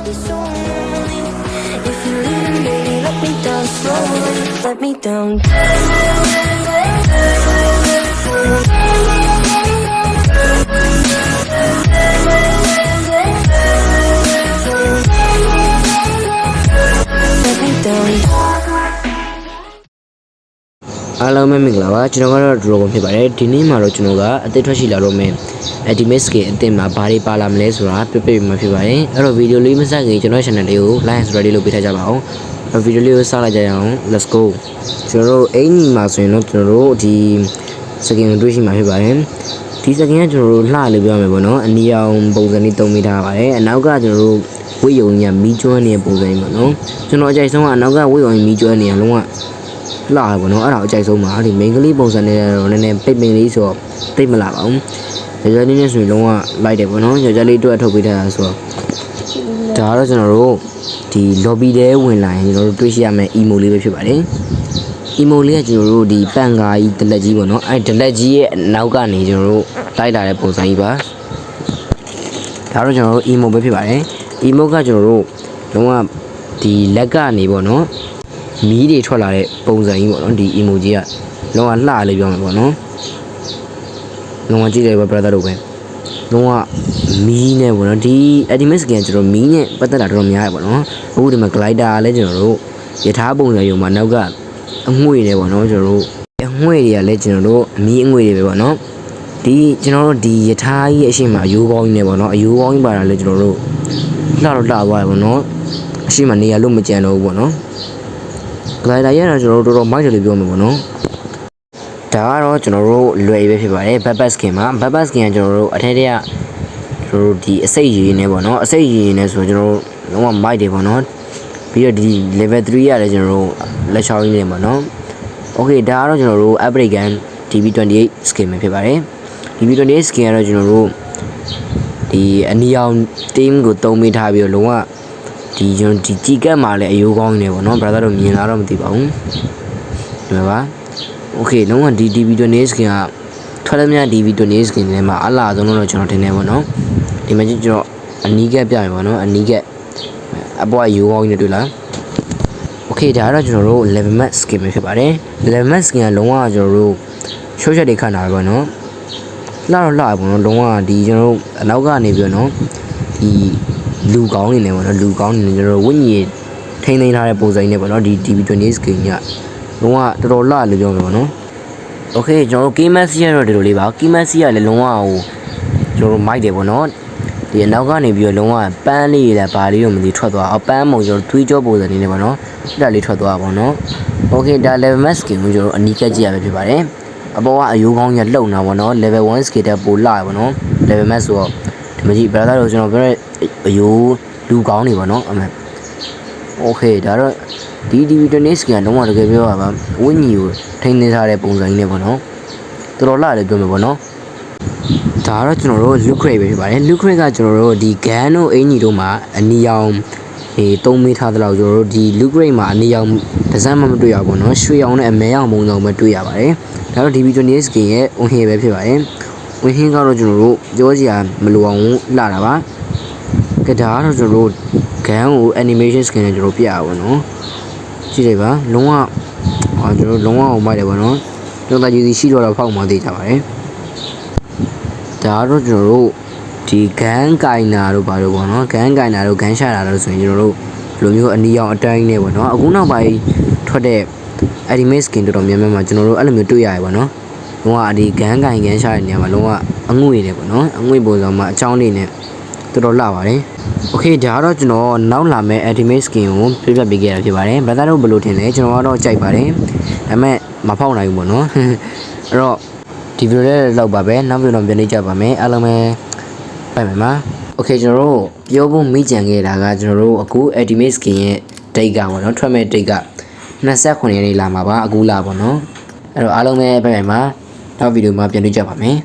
be so lonely. If you're leaving, baby, let me down slowly. Let me down. Let me down. အားလုံးပဲမင်္ဂလာပါကျွန်တော်ကတော့ Dragon ဖြစ်ပါတယ်ဒီနေ့မှာတော့ကျွန်တော်ကအသစ်ထွက်ရှိလာတော့မယ် Ultimate Skin အသစ်မှာဘာတွေပါလာမလဲဆိုတာပြပြမှာဖြစ်ပါတယ်အဲ့တော့ဗီဒီယိုလေးမစခင်ကျွန်တော် channel လေးကို like and subscribe လုပ်ပေးထားကြပါအောင်အဲ့ဗီဒီယိုလေးကိုစလိုက်ကြရအောင် let's go ကျွန်တော်တို့အင်ကြီးမှာဆိုရင်တော့ကျွန်တော်တို့ဒီ skin ကိုတွေ့ရှိမှာဖြစ်ပါတယ်ဒီ skin ကကျွန်တော်တို့လှလေးပြောရမယ်ပေါ့နော်အနီရောင်ပုံစံလေးသုံးမိထားပါတယ်အနောက်ကကျွန်တော်တို့ဝိယုံညာမီးကျွမ်းနေတဲ့ပုံစံပေါ့နော်ကျွန်တော်အကြိုက်ဆုံးကအနောက်ကဝိယုံမီးကျွမ်းနေရလုံးဝလာပါတော့အဲ့ဒါအကြိုက်ဆုံးပါဒီ main ကလေးပုံစံနဲ့တော့နည်းနည်းပိတ်လေးဆိုတော့တိတ်မလာပါဘူးယောက်ျားလေးနဲ့ဆိုရင်လုံးဝလိုက်တယ်ပေါ့နော်ယောက်ျားလေးတွေ့ထုတ်ပေးထားတာဆိုတော့ဒါကတော့ကျွန်တော်တို့ဒီ lobby ထဲဝင်လာရင်ကျွန်တော်တို့တွေ့ရှိရမယ့် emo လေးပဲဖြစ်ပါတယ် emo လေးကကျွန်တော်တို့ဒီပန်ကာကြီးဒလက်ကြီးပေါ့နော်အဲ့ဒလက်ကြီးရဲ့နောက်ကနေကျွန်တော်တို့လိုက်လာတဲ့ပုံစံကြီးပါဒါတော့ကျွန်တော်တို့ emo ပဲဖြစ်ပါတယ် emo ကကျွန်တော်တို့လုံးဝဒီလက်ကနေပေါ့နော်မီးတွေထွက်လာတဲ့ပုံစံကြီးပေါ့နော်ဒီ emoji ကလုံးဝလှလေးပြောမှာပေါ့နော်လုံးဝကြည့်တယ်ပဲ brother တို့ပဲလုံးဝမီးနဲ့ပေါ့နော်ဒီ Ultimate Skin ကျွန်တော်မီးနဲ့ပတ်သက်တာတော်တော်များရပေါ့နော်အခုဒီမှာ glider လည်းကျွန်တော်တို့ယထာပုံစံရုံမှာနောက်ကအငွေ့တွေပေါ့နော်ကျွန်တော်တို့အငွေ့တွေကလည်းကျွန်တော်တို့အမီးအငွေ့တွေပဲပေါ့နော်ဒီကျွန်တော်တို့ဒီယထာကြီးရဲ့အရှိမအယိုးပေါင်းကြီးနဲ့ပေါ့နော်အယိုးပေါင်းကြီးပါတာလည်းကျွန်တော်တို့လှတော့လှသွားတယ်ပေါ့နော်အရှိမနေရလို့မကြံတော့ဘူးပေါ့နော်glider ရတော့ကျွန်တော်တို့တော်တော်မိုက်တယ်လို့ပြောမှာပေါ့နော်ဒါကတော့ကျွန်တော်တို့လွယ်ပဲဖြစ်ပါတယ် backpack skin မှာ backpack skin ကကျွန်တော်တို့အထက်တည်းကကျွန်တော်တို့ဒီအစိတ်ရည်နေပေါ့နော်အစိတ်ရည်နေဆိုကျွန်တော်တို့လုံးဝမိုက်တယ်ပေါ့နော်ပြီးတော့ဒီ level 3ရလည်းကျွန်တော်တို့လက်ချောင်းကြီးနေပေါ့နော် okay ဒါကတော့ကျွန်တော်တို့ upgrade gun DB28 skin ပဲဖြစ်ပါတယ် DB28 skin ကတော့ကျွန်တော်တို့ဒီအနီရောင် team ကိုတုံးပေးထားပြီးတော့လုံးဝဒီကျွန်တော်ဒီကြီးကတ်မှာလည်းအယိုးကောင်းနေပေါ့နော် brother တို့မြင်လာတော့မသိပါဘူးဒီမှာပါ okay လုံးဝဒီ DB28 skin ကထွက်တဲ့မြ DB28 skin ထဲမှာအလားဆုံးတော့ကျွန်တော်တင်နေပေါ့နော်ဒီမှာကျွန်တော်အနီးကက်ပြရပါတော့အနီးကက်အပွားအယိုးကောင်းနေတွေ့လား okay ဒါကတော့ကျွန်တော်တို့ level max skin ပဲဖြစ်ပါတယ် level max skin ကလုံးဝကျွန်တော်တို့ short shot တွေခန့်တာပဲပေါ့နော်လှတော့လှပေါ့နော်လုံးဝဒီကျွန်တော်တို့အနောက်ကနေပြီးတော့နော်ဒီလူကောင်းနေတယ်ပေါ့နော်လူကောင်းနေတယ်ကျွန်တော်ဝိညာဉ်ထိန်းသိမ်းထားတဲ့ပုံစံနဲ့ပေါ့နော်ဒီ DB28 skin ကလုံးဝတော်တော်လှလို့ပြောမှာပေါ့နော် okay ကျွန်တော်တို့ KMC ရတော့ဒီလိုလေးပါ KMC ကလည်းလုံးဝဟိုကျွန်တော်တို့မိုက်တယ်ပေါ့နော်ဒီအနောက်ကနေပြီးတော့လုံးဝပန်းလေးလည်းဘာလေးတော့မသိထွက်သွားအောင်ပန်းမုံကျွန်တော်သွေးကြောပုံစံနေနေပေါ့နော်အဲ့ဒါလေးထွက်သွားပါတော့ okay ဒါ level max skin ကိုကျွန်တော်အနီးကပ်ကြည့်ရပဲဖြစ်ပါတယ်အပေါ်ကအယိုးကောင်းကြီးလှုပ်နေတာပေါ့နော် level 1 skin တက်ပိုလှရပေါ့နော် level max ဆိုတော့ဒီမကြီး brother တို့ကျွန်တော်ပြောတဲ့အယိုးလူကောင်းနေပါတော့အမေ okay ဒါတော့ဒီ DB28 skin ကလုံးဝတကယ်ပြောရပါဝိညာဉ်ကိုထိန်းသိမ်းထားတဲ့ပုံစံကြီးနဲ့ပေါ့နော်တော်တော်လှတယ်ပြောမှာပေါ့နော်ဒါတော့ကျွန်တော်တို့ loot crate ပဲဖြစ်ပါတယ် loot crate ကကျွန်တော်တို့ဒီ gun တို့အင်ကြီးတို့မှာအနီရောင်3မီထားတဲ့လောက်ကျွန်တော်တို့ဒီ loot crate မှာအနီရောင်ဒီဇိုင်းမှမတွေ့ရဘူးပေါ့နော်ရွှေရောင်နဲ့အမဲရောင်ပုံစံပဲတွေ့ရပါတယ်ဒါတော့ DB28 skin ရဲ့ဝင်ဟင်းပဲဖြစ်ပါတယ်ဝင်ဟင်းကတော့ကျွန်တော်တို့ပြောစရာမလိုအောင်လှတာပါကဒါကတော့ကျွန်တော်တို့ gun ကို animation skin နဲ့ကျွန်တော်ပြရပါတော့ကြည့်လိုက်ပါလုံးဝကျွန်တော်လုံးဝအောင်မိုက်တယ်ပေါ့နော်ကျွန်တော်ကြီးရှိတော့ဖောက်မှသိကြပါတယ်ဒါတော့ကျွန်တော်တို့ဒီ gun ကင်နာတို့ဘာလို့ပေါ့နော် gun ကင်နာတို့ gun ရှာတာတို့ဆိုရင်ကျွန်တော်တို့လိုမျိုးအနီရောင်အတိုင်းနဲ့ပေါ့နော်အခုနောက်ပိုင်းထွက်တဲ့ Ultimate Skin တော်တော်များများမှာကျွန်တော်တို့အဲ့လိုမျိုးတွေ့ရတယ်ပေါ့နော်လုံးဝဒီ gun ကင် gun ရှာတဲ့နေရာမှာလုံးဝအငွေ့တယ်ပေါ့နော်အငွေ့ပုံစံမှာအချောင်းလေးနဲ့တော်တော်လှပါတယ် okay ဒါတော့ကျွန်တော်နောက်လာမယ့် Ultimate Skin ကိုပြပြပေးခဲ့တာဖြစ်ပါတယ် brother တို့ဘယ်လိုထင်လဲကျွန်တော်ကတော့ကြိုက်ပါတယ်ဒါပေမဲ့မဖောက်နိုင်ဘူးပေါ့နော်အဲ့တော့ဒီဗီဒီယိုလေးလောက်ပါပဲနောက်ဗီဒီယိုတော့ပြန်နေကြပါမယ်အားလုံးပဲပိုင်မယ်ပါ okay ကျွန်တော်တို့ပြောဖို့မိကြံခဲ့တာကကျွန်တော်တို့အခု Ultimate Skin ရဲ့ date ကပေါ့နော်ထွက်မဲ့ date က29ရက်နေ့လာမှာပါအခုလာပေါ့နော်အဲ့တော့အားလုံးပဲပိုင်မယ်ပါနောက်ဗီဒီယိုမှာပြန်တွေ့ကြပါမယ်